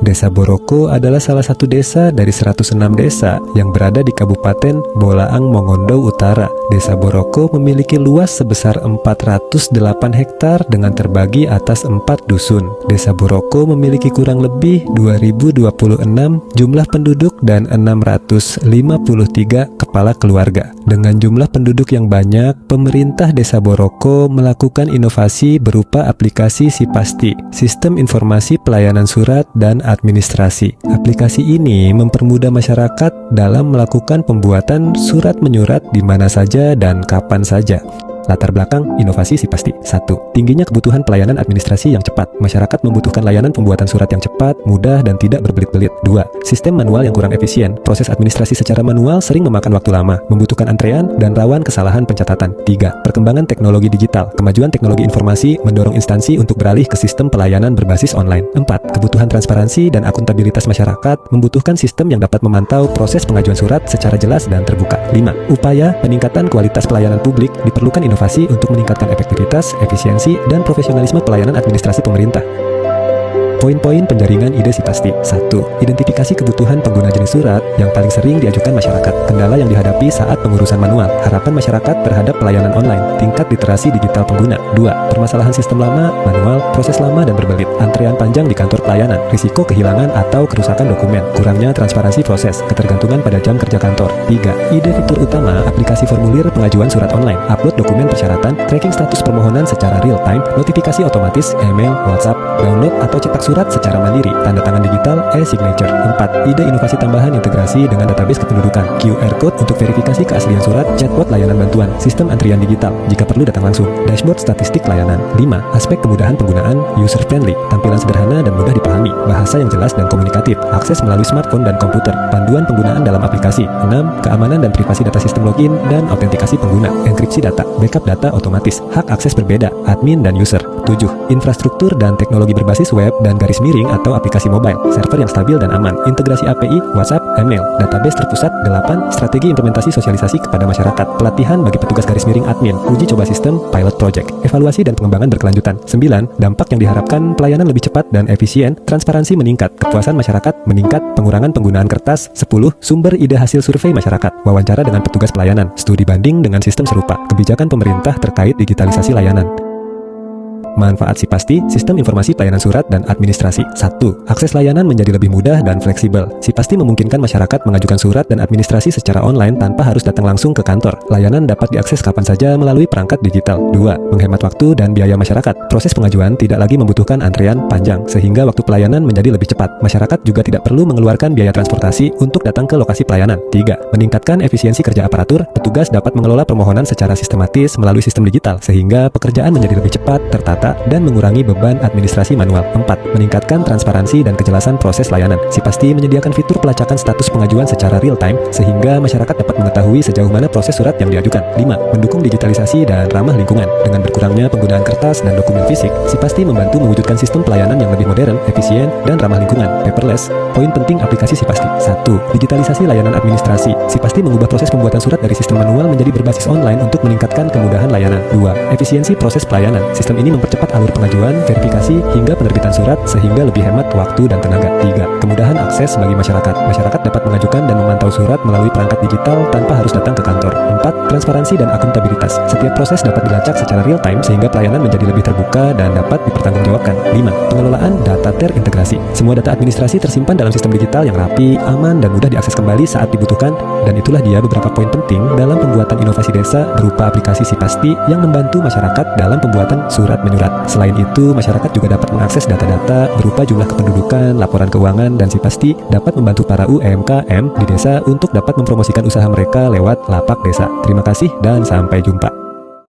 Desa Boroko adalah salah satu desa dari 106 desa yang berada di Kabupaten Bolaang Mongondo Utara. Desa Boroko memiliki luas sebesar 408 hektar dengan terbagi atas 4 dusun. Desa Boroko memiliki kurang lebih 2026 jumlah penduduk dan 653 kepala keluarga. Dengan jumlah penduduk yang banyak, pemerintah Desa Boroko melakukan inovasi berupa aplikasi Sipasti, sistem informasi pelayanan surat dan administrasi. Aplikasi ini mempermudah masyarakat dalam melakukan pembuatan surat menyurat di mana saja dan kapan saja. Latar belakang inovasi Sipasti. 1. Tingginya kebutuhan pelayanan administrasi yang cepat. Masyarakat membutuhkan layanan pembuatan surat yang cepat, mudah, dan tidak berbelit-belit. 2. Sistem manual yang kurang efisien. Proses administrasi secara manual sering memakan waktu lama, membutuhkan antrean, dan rawan kesalahan pencatatan. 3. Perkembangan teknologi digital. Kemajuan teknologi informasi mendorong instansi untuk beralih ke sistem pelayanan berbasis online. 4. Kebutuhan transparansi dan akuntabilitas masyarakat membutuhkan sistem yang dapat memantau proses pengajuan surat secara jelas dan terbuka. 5. Upaya peningkatan kualitas pelayanan publik diperlukan inovasi untuk meningkatkan efektivitas, efisiensi, dan profesionalisme pelayanan administrasi pemerintah. Poin-poin penjaringan ide Sipasti. 1. Identifikasi kebutuhan pengguna jenis surat yang paling sering diajukan masyarakat. Kendala yang dihadapi saat pengurusan manual. Harapan masyarakat terhadap pelayanan online. Tingkat literasi digital pengguna. 2. Permasalahan sistem lama, manual, proses lama dan berbelit. Antrean panjang di kantor pelayanan. Risiko kehilangan atau kerusakan dokumen. Kurangnya transparansi proses. Ketergantungan pada jam kerja kantor. 3. Ide fitur utama aplikasi formulir pengajuan surat online. Upload dokumen persyaratan, tracking status permohonan secara real time, notifikasi otomatis, email, WhatsApp, download atau cetak surat secara mandiri, tanda tangan digital, e-signature. 4. Ide inovasi tambahan integrasi dengan database kependudukan, QR Code untuk verifikasi keaslian surat, chatbot layanan bantuan, sistem antrian digital, jika perlu datang langsung, dashboard statistik layanan. 5. Aspek kemudahan penggunaan, user-friendly, tampilan sederhana dan mudah dipahami, bahasa yang jelas dan komunikatif, akses melalui smartphone dan komputer, panduan penggunaan dalam aplikasi. 6. Keamanan dan privasi data sistem login dan autentikasi pengguna, enkripsi data, backup data otomatis, hak akses berbeda, admin dan user. 7. Infrastruktur dan teknologi berbasis web dan garis miring atau aplikasi mobile, server yang stabil dan aman, integrasi API, WhatsApp, email, database terpusat. 8. Strategi implementasi sosialisasi kepada masyarakat, pelatihan bagi petugas garis miring admin, uji coba sistem, pilot project, evaluasi dan pengembangan berkelanjutan. 9. Dampak yang diharapkan, pelayanan lebih cepat dan efisien, transparansi meningkat, kepuasan masyarakat meningkat, pengurangan penggunaan kertas. 10. Sumber ide hasil survei masyarakat, wawancara dengan petugas pelayanan, studi banding dengan sistem serupa, kebijakan pemerintah terkait digitalisasi layanan. Manfaat Sipasti, sistem informasi pelayanan surat dan administrasi. 1. Akses layanan menjadi lebih mudah dan fleksibel. Sipasti memungkinkan masyarakat mengajukan surat dan administrasi secara online tanpa harus datang langsung ke kantor. Layanan dapat diakses kapan saja melalui perangkat digital. 2. Menghemat waktu dan biaya masyarakat. Proses pengajuan tidak lagi membutuhkan antrean panjang, sehingga waktu pelayanan menjadi lebih cepat. Masyarakat juga tidak perlu mengeluarkan biaya transportasi untuk datang ke lokasi pelayanan. 3. Meningkatkan efisiensi kerja aparatur. Petugas dapat mengelola permohonan secara sistematis melalui sistem digital, sehingga pekerjaan menjadi lebih cepat, tertata, dan mengurangi beban administrasi manual. 4. Meningkatkan transparansi dan kejelasan proses layanan. Sipasti menyediakan fitur pelacakan status pengajuan secara real time, sehingga masyarakat dapat mengetahui sejauh mana proses surat yang diajukan. 5. Mendukung digitalisasi dan ramah lingkungan. Dengan berkurangnya penggunaan kertas dan dokumen fisik, Sipasti membantu mewujudkan sistem pelayanan yang lebih modern, efisien, dan ramah lingkungan, paperless. Poin penting aplikasi Sipasti. 1. Digitalisasi layanan administrasi. Sipasti mengubah proses pembuatan surat dari sistem manual menjadi berbasis online untuk meningkatkan kemudahan layanan. 2. Efisiensi proses pelayanan. Sistem ini mempercepat alur pengajuan, verifikasi, hingga penerbitan surat sehingga lebih hemat waktu dan tenaga. 3. Kemudahan akses bagi masyarakat. Masyarakat dapat mengajukan dan memantau surat melalui perangkat digital tanpa harus datang ke kantor. 4. Transparansi dan akuntabilitas. Setiap proses dapat dilacak secara real time sehingga pelayanan menjadi lebih terbuka dan dapat dipertanggungjawabkan. 5. Pengelolaan data terintegrasi. Semua data administrasi tersimpan dalam sistem digital yang rapi, aman, dan mudah diakses kembali saat dibutuhkan. Dan itulah dia beberapa poin penting dalam pembuatan inovasi desa berupa aplikasi Sipasti yang membantu masyarakat dalam pembuatan surat menyurat. Selain itu, masyarakat juga dapat mengakses data-data berupa jumlah kependudukan, laporan keuangan, dan Sipasti dapat membantu para UMKM di desa untuk dapat mempromosikan usaha mereka lewat lapak desa. Terima kasih dan sampai jumpa.